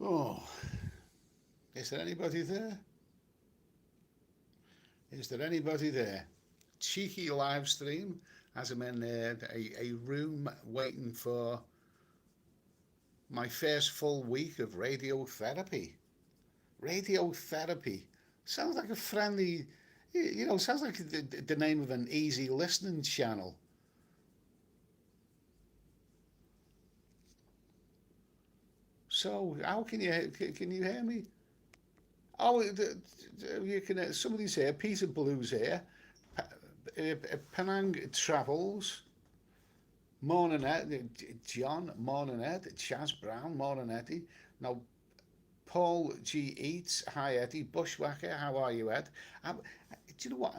Oh, is there anybody there? Is there anybody there? Cheeky live stream as I'm in a room waiting for my first full week of radiotherapy. Radiotherapy sounds like a friendly, sounds like the name of an easy listening channel. So how can you hear me? Oh, you can. Somebody's here. Peter Blue's here. Penang Travels. Morning, Ed. John. Morning, Ed. Chaz Brown. Morning, Eddie. Now, Paul G. Eats. Hi, Eddie. Bushwhacker. How are you, Ed? Do you know what?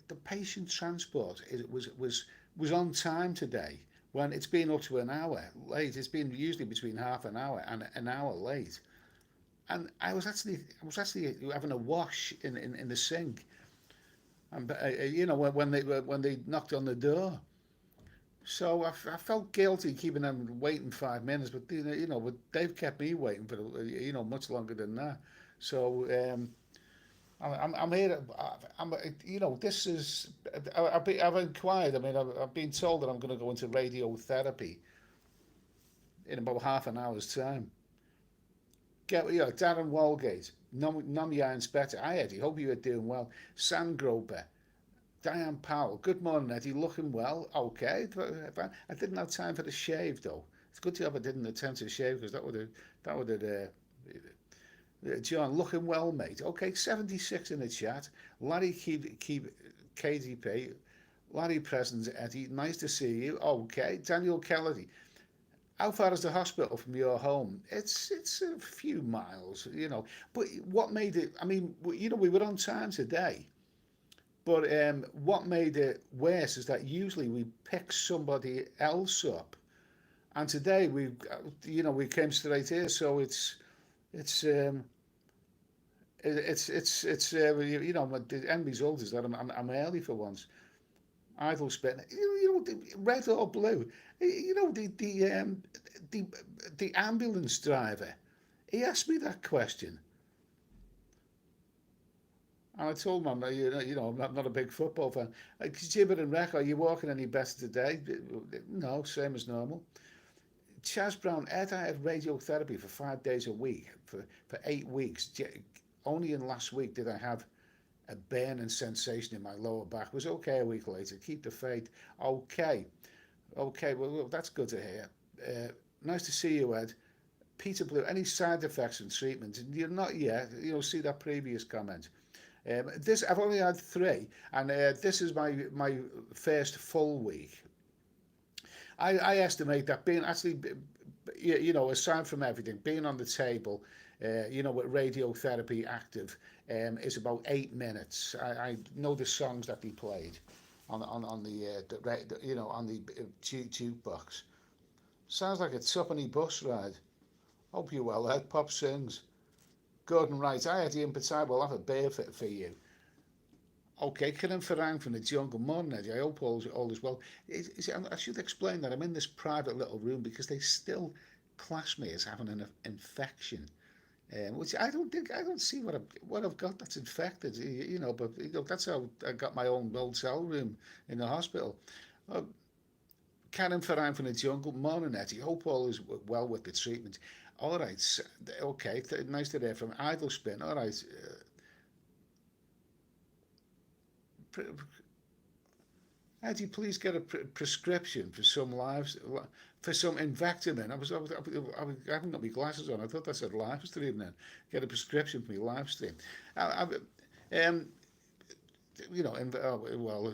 The patient transport was on time today. When it's been up to an hour late. It's been usually between half an hour and an hour late. And I was actually having a wash in the sink, and when they knocked on the door. So I felt guilty keeping them waiting 5 minutes, but but they've kept me waiting for much longer than that. So I'm here. This is I've inquired. I mean, I've been told that I'm going to go into radiotherapy in about half an hour's time. Darren Walgate, Nomya Inspector. Hi Eddie, hope you are doing well. Sandgroper, Diane Powell. Good morning, Eddie. Looking well. Okay. I didn't have time for the shave though. It's good to have I didn't attempt to shave because that would have. John, looking well, mate. Okay, 76 in the chat. Larry keep KDP. Larry Present, Eddie. Nice to see you. Okay, Daniel Kelly. How far is the hospital from your home? It's a few miles. But what made it? I mean, we were on time today. But what made it worse is that usually we pick somebody else up, and today we came straight here. So it's the end result is that I'm early for once. Idle spin. Red or blue. The the ambulance driver. He asked me that question, and I told him I'm not a big football fan. Like Gibber and Wreck, are you walking any better today? No, same as normal. Chaz Brown, Ed, I had radiotherapy for 5 days a week for 8 weeks. Only in last week did I have a burning sensation in my lower back. Was okay a week later. Keep the faith. Okay. Okay, well, that's good to hear. Nice to see you, Ed. Peter Blue, any side effects and treatment? You're not yet. See that previous comment. This I've only had three, and this is my first full week. I estimate that being actually, aside from everything, being on the table, with radiotherapy active, is about 8 minutes. I know the songs that they played on the jukebox. Sounds like a tuppenny bus ride. Hope you're well, Ed. Pop sings. Gordon Wright, I had the impetai. We'll have a beer for you. Okay, Kiran Farang from the jungle. Morning, Eddie. I hope all is well. I should explain that I'm in this private little room because they still class me as having an infection, which I don't see what I've got that's infected. But that's how I got my own hotel room in the hospital. Uh, Karen Farang from the jungle. Morning, Eddie. Hope all is well with the treatment. All right, okay. Nice to hear from Idle Spin. All right. Eddie, please get a prescription for some Invectamin. I haven't got my glasses on. I thought that said live stream then. Get a prescription for my live stream. Um, well,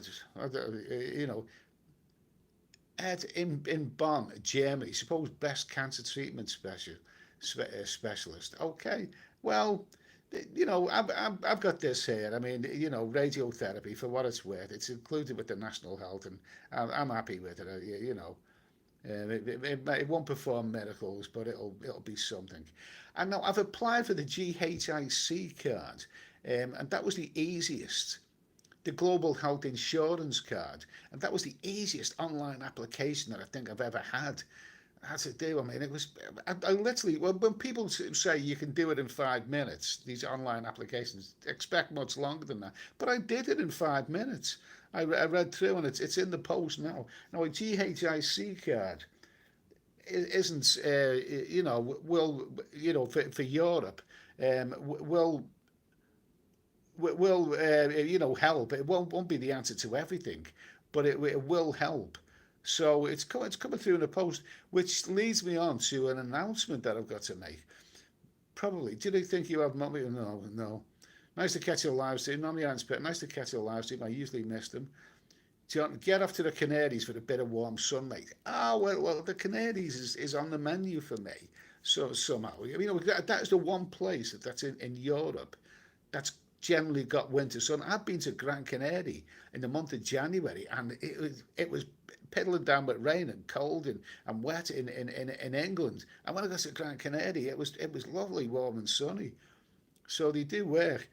Ed in Bonn, Germany, suppose best cancer treatment specialist. Okay, well, I've got this here. I mean, radiotherapy for what it's worth. It's included with the national health, and I'm happy with it. It won't perform miracles, but it'll be something. And now I've applied for the GHIC card, and that was the easiest. The Global Health Insurance card, and that was the easiest online application that I think I've ever had. had to do. I mean, it was, I literally, well, when people say you can do it in 5 minutes, these online applications, expect much longer than that. But I did it in 5 minutes. I read through and it's in the post now. Now, a GHIC card isn't, will, for Europe, will help. It won't be the answer to everything, but it will help. So it's coming through in a post, which leads me on to an announcement that I've got to make. Probably, do they think you have money? No, no. Nice to catch your live stream. Normally, nice to catch your live stream. I usually miss them. John, get off to the Canaries for a bit of warm sunlight. Ah, well, the Canaries is on the menu for me. So somehow, that is the one place that's in Europe that's generally got winter sun. I've been to Gran Canaria in the month of January, and it was piddling down with rain and cold and wet in England. And when I got to Gran Canaria, it was lovely, warm and sunny. So they do work.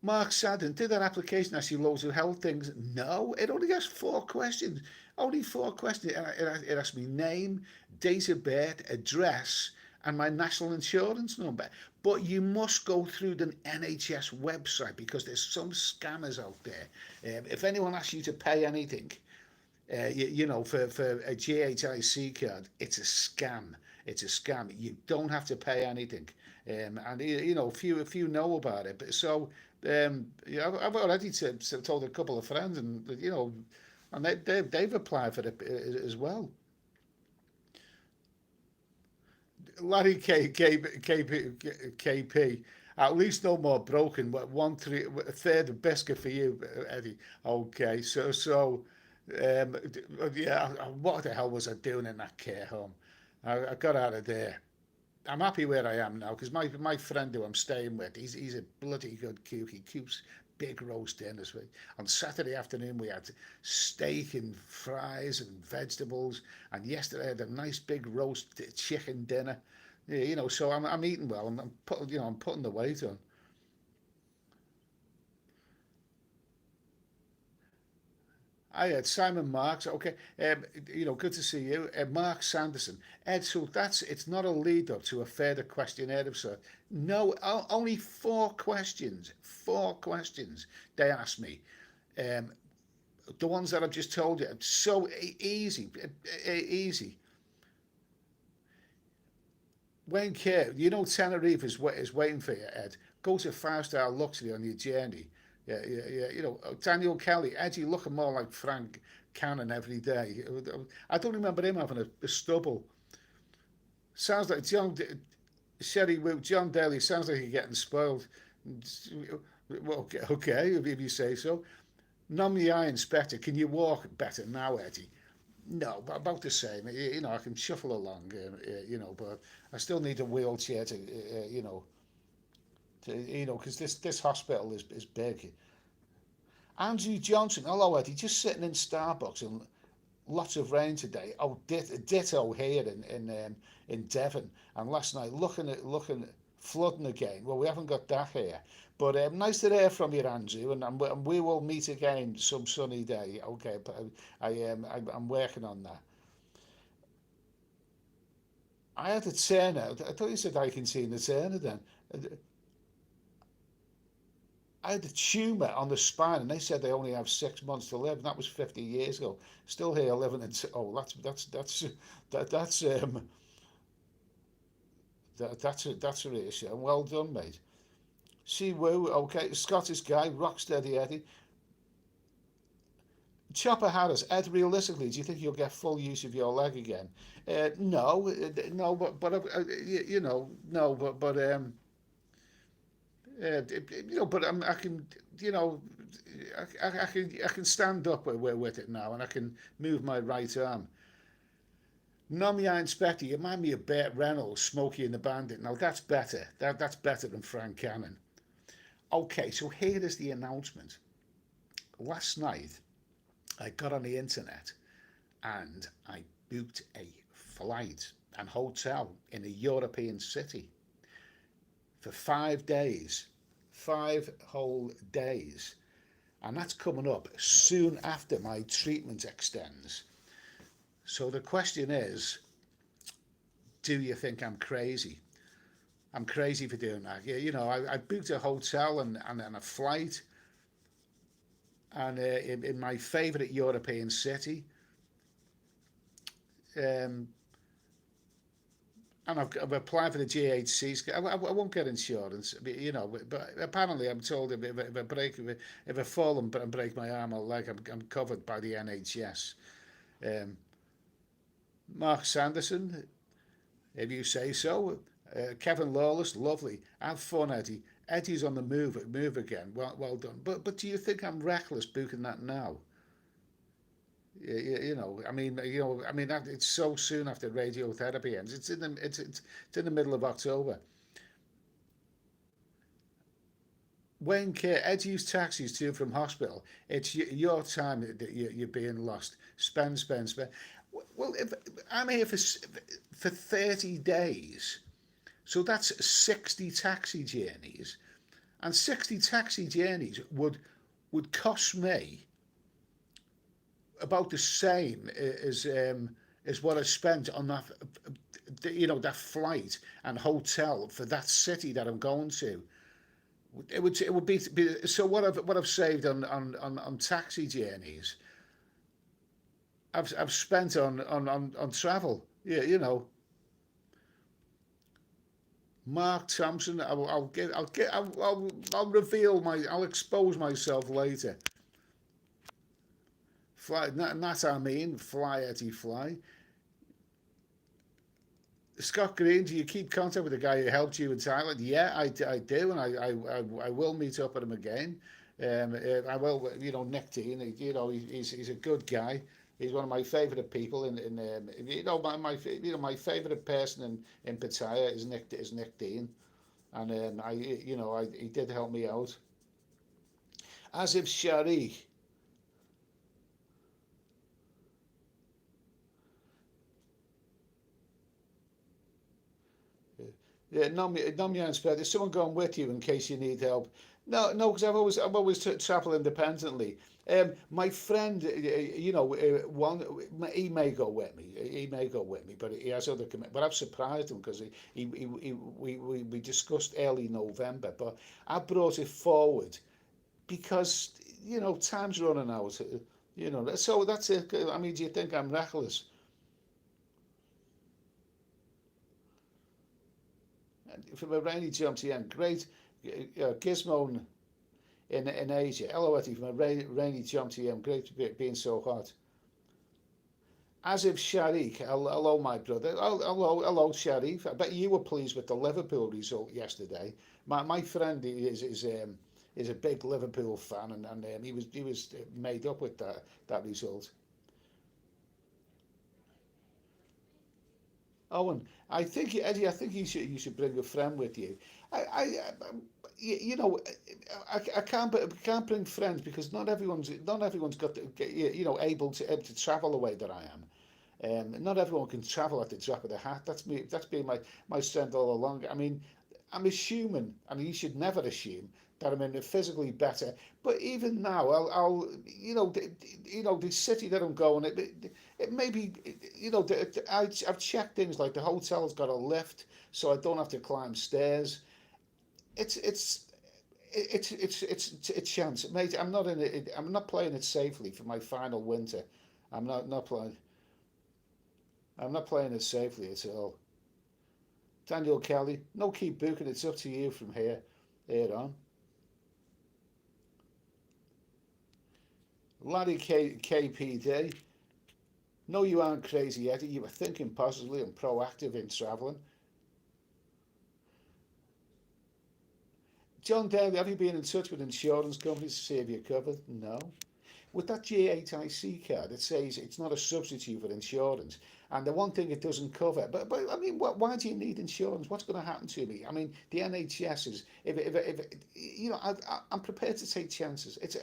Mark Sadden, did that application ask you loads of health things? No, it only asked 4 questions. Only 4 questions. It asked me name, date of birth, address, and my national insurance number. But you must go through the NHS website because there's some scammers out there. If anyone asks you to pay anything, for a GHIC card, it's a scam. It's a scam. You don't have to pay anything, and few know about it. But so, I've already told a couple of friends, and they've applied for it as well. Larry KP, at least no more broken. But a third of biscuit for you, Eddie. Okay, um, yeah. What the hell was I doing in that care home? I got out of there. I'm happy where I am now because my friend who I'm staying with, he's a bloody good cook. He cooks big roast dinners. On Saturday afternoon we had steak and fries and vegetables, and yesterday I had a nice big roast chicken dinner. Yeah, so I'm eating well. I'm putting the weight on. I had Simon Marks. Okay, good to see you, Mark Sanderson. Ed, so it's not a lead up to a further questionnaire of sort. No, only 4 questions. 4 questions they asked me. Um, the ones that I've just told you, so easy, easy. Wayne Kerr, Tenerife is waiting for you, Ed. Go to 5-star luxury on your journey. Yeah, yeah, yeah. Daniel Kelly, Eddie looking more like Frank Cannon every day. I don't remember him having a stubble. Sounds like Sherry John Daly. Sounds like you're getting spoiled. Well, okay, if you say so. Numb the eye inspector. Can you walk better now, Eddie? No, but about the same. I can shuffle along, but I still need a wheelchair because this hospital is big. Andrew Johnson, hello Eddie, just sitting in Starbucks and lots of rain today. Oh, ditto here in Devon. And last night looking flooding again. Well, we haven't got that here, but nice to hear from you, Andrew, and we will meet again some sunny day. Okay, but I'm working on that. I had a turnout. I thought you said I can see in the turner then. I had a tumour on the spine, and they said they only have 6 months to live. And that was 50 years ago. Still here living in. Oh, that's that's a reassurance. Well done, mate. See Woo, okay, Scottish guy, rock steady Eddie. Chopper Harris, Ed, realistically, do you think you'll get full use of your leg again? No, no, no, but I can, I can stand up with it now, and I can move my right arm. Nomia Inspector, you remind me of Burt Reynolds, Smokey and the Bandit. Now that's better. That's better than Frank Cannon. Okay, so here is the announcement. Last night, I got on the internet and I booked a flight and hotel in a European city for 5 days, 5 whole days. And that's coming up soon after my treatment extends. So the question is, do you think I'm crazy? I'm crazy for doing that. Yeah, I booked a hotel and a flight, and in my favourite European city, um, and I've applied for the GHC. I won't get insurance, but apparently I'm told if I fall and break my arm or leg, I'm covered by the NHS. Um, Mark Sanderson, if you say so. Kevin Lawless, lovely. Have fun, Eddie. Eddie's on the move again. Well done. But do you think I'm reckless booking that now? It's so soon after radiotherapy ends. It's in the middle of October. Wayne Care, Eddie's taxis to and from hospital. It's your time that you're being lost. Spend. Well, if I'm here for 30 days, so that's 60 taxi journeys, and 60 taxi journeys would cost me about the same as what I spent on that flight and hotel for that city that I'm going to. It would be so what I've saved on taxi journeys. I've spent on travel. Yeah, Mark Thompson. I'll expose myself later. Fly, not I mean, fly Eddie fly. Scott Green, do you keep contact with the guy who helped you in Thailand? Yeah, I do, and I will meet up with him again. I will, Nick Dean, he's a good guy. He's one of my favourite people my favourite person in Pattaya is Nick Dean, and he did help me out. As if Sharik. Yeah, Nom Spread. Is someone going with you in case you need help? No, no, because I've always travel independently. My friend, he may go with me. He may go with me, but he has other commitments. But I've surprised him because we discussed early November, but I brought it forward because time's running out. So that's it. I mean, do you think I'm reckless? From a rainy jump to the end, great. Gizmo in Asia. Hello, Eddie, from a rainy jump to the end, great being so hot. As if Sharik, hello, my brother. Hello, Sharif. I bet you were pleased with the Liverpool result yesterday. My friend is a big Liverpool fan, and he was made up with that result. Owen, Eddie, I think you should bring a friend with you. I you know, I can't bring friends because not everyone's got able to travel the way that I am. Not everyone can travel at the drop of the hat. That's me. That's been my strength all along. I mean, I'm assuming, and you should never assume that I'm in a physically better. But even now, the city that I'm going, it may be, I've checked things like the hotel's got a lift, so I don't have to climb stairs. It's it's it's a chance, mate. I'm not playing it safely for my final winter. I'm not playing. I'm not playing it safely at all. Daniel Kelly, no, keep booking. It's up to you from here on. Larry KPD, no, you aren't crazy, Eddie. You were thinking positively and proactive in travelling. John Daly, have you been in touch with insurance companies to see if you're covered? No. With that GHIC card, it says it's not a substitute for insurance. And the one thing it doesn't cover, but I mean, why do you need insurance? What's going to happen to me? I mean, the NHS is, if I'm prepared to take chances. It's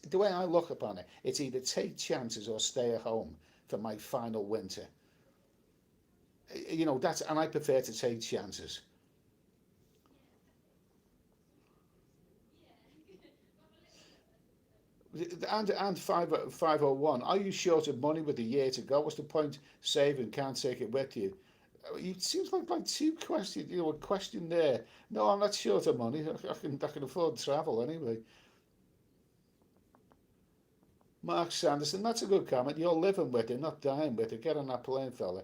the way I look upon it. It's either take chances or stay at home for my final winter. And I prefer to take chances. And 501, are you short of money with a year to go? What's the point saving? Can't take it with you. It seems like two questions, a question there. No, I'm not short of money. I can afford travel anyway. Mark Sanderson, that's a good comment. You're living with it, not dying with it. Get on that plane, fella.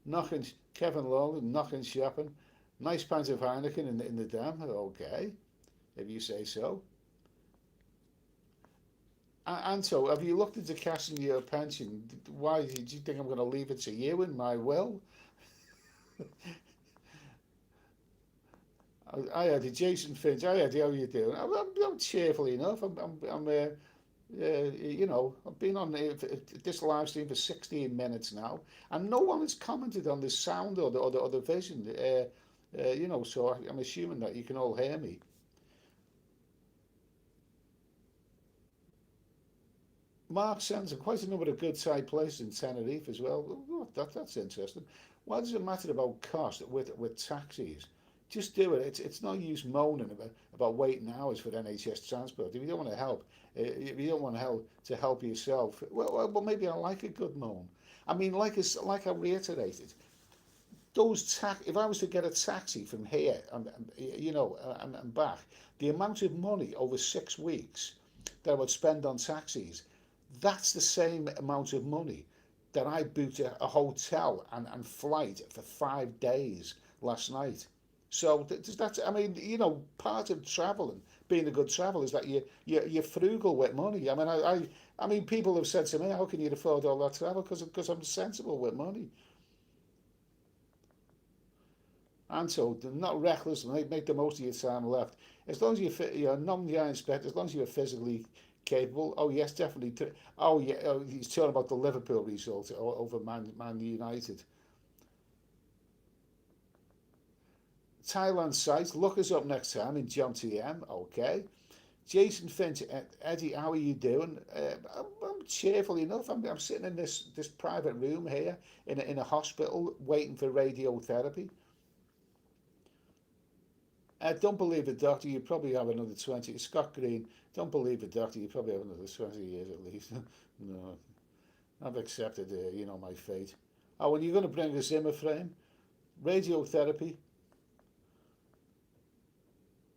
Knocking Kevin Lowland, knocking shopping. Nice pint of Heineken in the dam. Okay, if you say so. Anto, have you looked into cashing your pension? Why do you think I'm going to leave it to you in my will? I had a Jason Finch. I had, how you doing? I'm cheerfully enough. I've been on this live stream for 16 minutes now, and no one has commented on the sound or the vision. So I'm assuming that you can all hear me. Mark sends quite a number of good side places in Tenerife as well. Oh, that's interesting. Why does it matter about cost with taxis? Just do it. It's no use moaning about waiting hours for NHS transport. If you don't want to help, if you don't want to help yourself, well, maybe I like a good moan. I mean, like I reiterated, if I was to get a taxi from here and back, the amount of money over 6 weeks that I would spend on taxis, that's the same amount of money that I booked a hotel and flight for 5 days last night. So that's, I mean, part of traveling, being a good traveller, is that you're frugal with money. I mean, I mean, people have said to me, how can you afford all that travel? Because I'm sensible with money. And so, not reckless, make the most of your time left. As long as you're non the eye inspect, as long as you're physically capable. Oh yes, definitely. Oh yeah, he's talking about the Liverpool result over Man United. Thailand site. Look us up next time in John TM. Okay. Jason Finch, Eddie, how are you doing? I'm cheerful enough. I'm sitting in this private room here in a hospital waiting for radiotherapy. Don't believe the doctor. You probably have another 20. Scott Green, don't believe the doctor. You probably have another 20 years at least. No, I've accepted, my fate. Oh, and you're going to bring a Zimmer frame? Radiotherapy?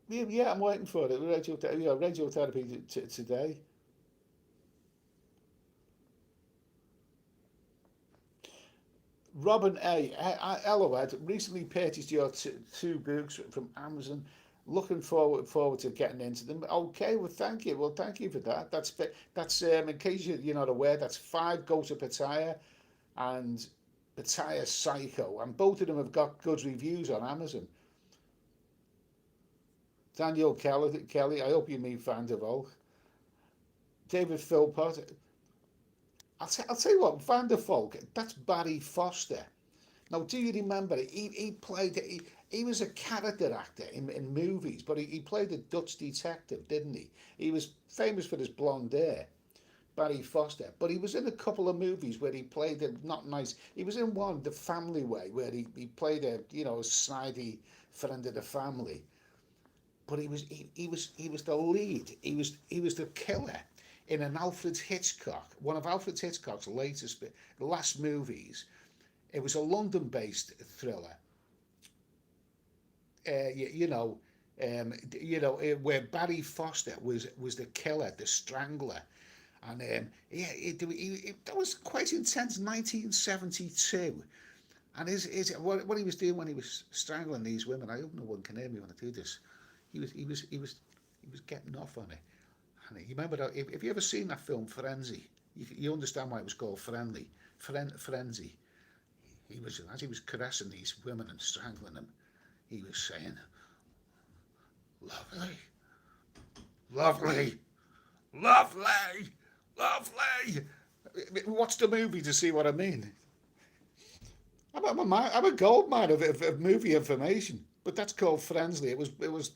Yeah, I'm waiting for it. Radiotherapy today. Robin A. Eloed recently purchased your two books from Amazon. Looking forward to getting into them. Okay, well, thank you. Well, thank you for that. That's in case you're not aware, that's Five Go to Pattaya and Pattaya Psycho, and both of them have got good reviews on Amazon. Daniel Kelly, I hope you meet Van der Volk. David Philpott. I'll tell you what, Van der Volk, that's Barry Foster. Now, do you remember? He was a character actor in movies, but he played a Dutch detective, didn't he? He was famous for his blonde hair, Barry Foster. But he was in a couple of movies where he played a not nice. He was in one, The Family Way, where he played a snidey friend of the family. But he was the lead. He was the killer in an Alfred Hitchcock, one of Alfred Hitchcock's last movies. It was a London-based thriller. You, you know, where Barry Foster was the killer, the strangler, and that was quite intense. 1972, and what he was doing when he was strangling these women. I hope no one can hear me when I do this. He was getting off on it. And you remember that if you ever seen that film Frenzy, you understand why it was called Frenzy. He was as he was caressing these women and strangling them, he was saying, "Lovely, lovely, lovely, lovely." Watch the movie to see what I mean. I'm a gold mine of movie information, but that's called Friendly. It was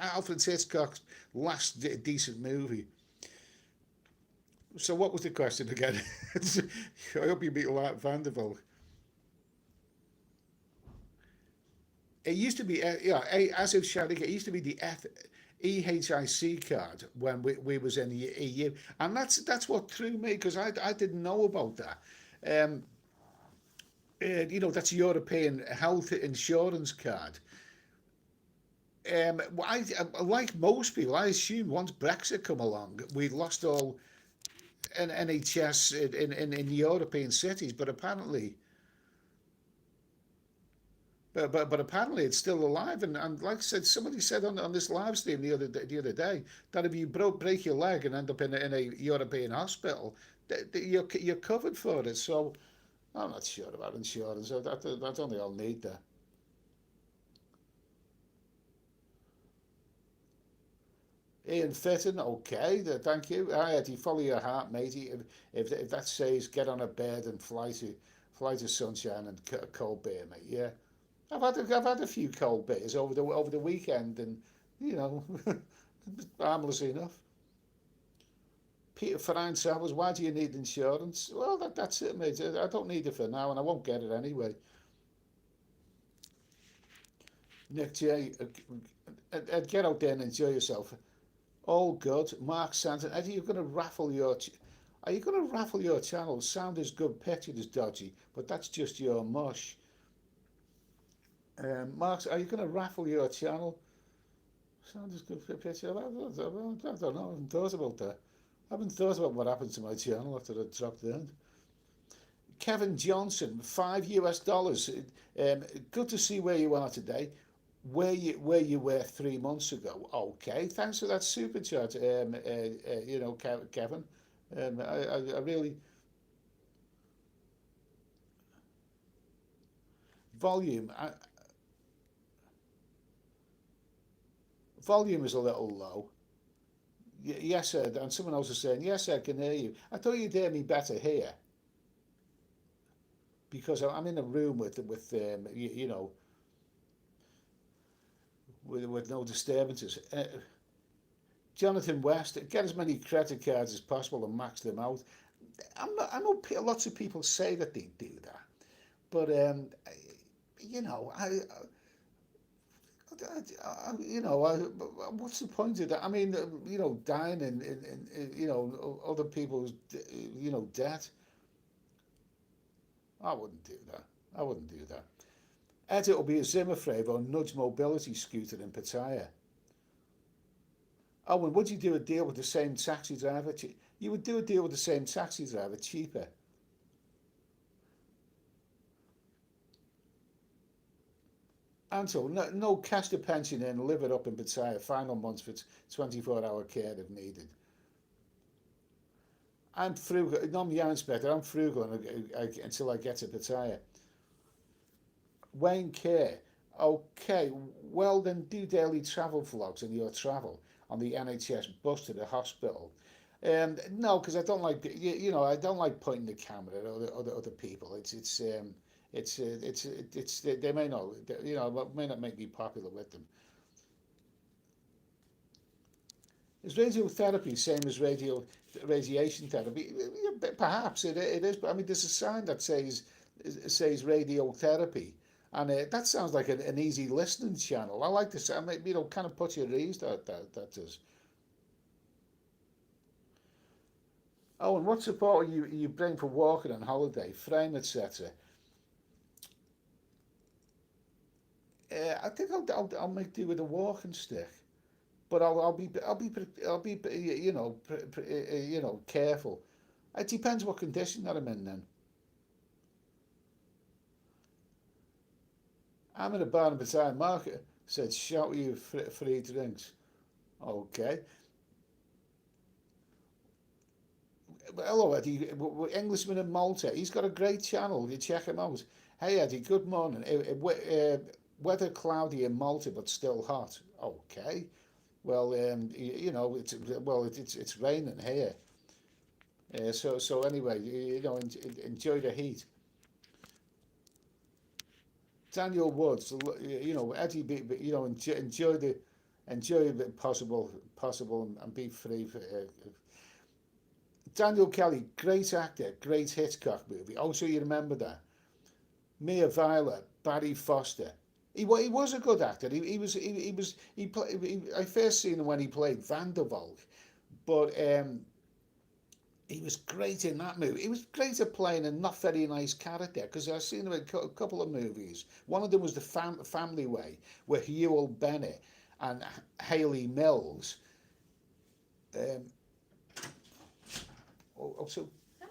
Alfred Hitchcock's last decent movie. So what was the question again? I hope you meet Vanderbilt. It used to be, as of shouting, it used to be the EHIC card when we was in the EU, and that's what threw me because I didn't know about that. Um, that's European health insurance card. Like most people, I assumed once Brexit come along, we lost all NHS in European cities, but apparently it's still alive. And like I said, somebody said on this live stream the other day that if you break your leg and end up in a European hospital, you're covered for it. So I'm not sure about insurance. I don't think I'll need that. Ian Fitton, okay, thank you. Do you follow your heart, matey? If that says get on a bed and fly to sunshine and cold beer, mate. Yeah, I've had a few cold beers over the weekend, and you know, harmless enough. Peter Fine Travels, why do you need insurance? Well, that's it, mate. I don't need it for now, and I won't get it anyway. Nick J, get out there and enjoy yourself. All good. Mark Santon, are you going to raffle your channel? Sound is good, picture is dodgy, but that's just your mush. Mark, are you going to raffle your channel? Sound is good, picture. I don't know. I haven't thought about that. I haven't thought about what happened to my channel after I dropped in. Kevin Johnson, $5 US. Good to see where you are today. Where you were 3 months ago. Okay, thanks for that super chat. Kevin. I really volume. Volume is a little low. Yes, sir. And someone else is saying, yes, I can hear you. I thought you'd hear me better here because I'm in a room with no disturbances. Jonathan West, get as many credit cards as possible and max them out. I know lots of people say that they do that, but what's the point of that? I mean, dying in other people's debt. I wouldn't do that. I wouldn't do that. Edit will be a Zimmer frame or nudge mobility scooter in Pattaya. Oh, and would you do a deal with the same taxi driver? You would do a deal with the same taxi driver cheaper. Anto, no cash the pension in, live it up in Pattaya, final months for 24-hour care if needed. I'm frugal, no, yeah, Inspector, I'm frugal until I get to Pattaya. Wayne Kerr, okay, well then do daily travel vlogs in your travel on the NHS bus to the hospital. No, because I don't like I don't like pointing the camera at other people. They may not may not make me popular with them. Is radiotherapy same as radiation therapy? Yeah, perhaps it is, but I mean, there's a sign that says radiotherapy, and that sounds like an easy listening channel. I like this. I mean, kind of put you at ease. That does. Oh, and what support you bring for walking on holiday, frame, etc. I think I'll make do with a walking stick, but I'll be careful. It depends what condition that I'm in then. I'm in a bar in Battalion Market. Said shout you free drinks. Okay. Hello Eddie, Englishman in Malta. He's got a great channel. You check him out. Hey Eddie, good morning. Weather cloudy in Malta, but still hot. Okay. Well, it's raining here. So anyway, enjoy the heat. Daniel Woods, Eddie, enjoy the possible and be free. Daniel Kelly, great actor, great Hitchcock movie. Also, you remember that. Mia Viola, Barry Foster. He was a good actor. I first seen him when he played Vandervalk, but he was great in that movie. He was great at playing a not very nice character because I've seen him in a couple of movies. One of them was the Family Way, where Hugh Bennett and Hayley Mills. Um, so Hello.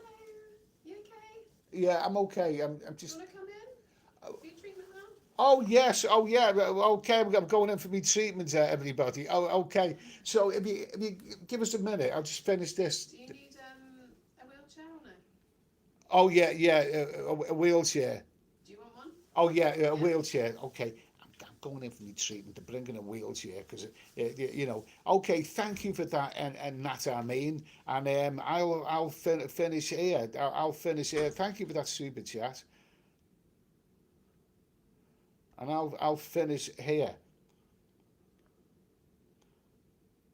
You okay? yeah, I'm okay. I'm Do you just. want to come in? For your treatment now? Oh yes. Oh yeah. Okay, I'm going in for my treatment, everybody. Oh okay. So if you give us a minute, I'll just finish this. Do you need a wheelchair or no? Oh yeah, yeah. A wheelchair. Do you want one? Oh yeah, a Yeah. wheelchair. Okay, I'm going in for my treatment to bring in a wheelchair because Okay, thank you for that, and Nat, I mean, and I'll finish here. I'll finish here. Thank you for that super chat, and I'll finish here.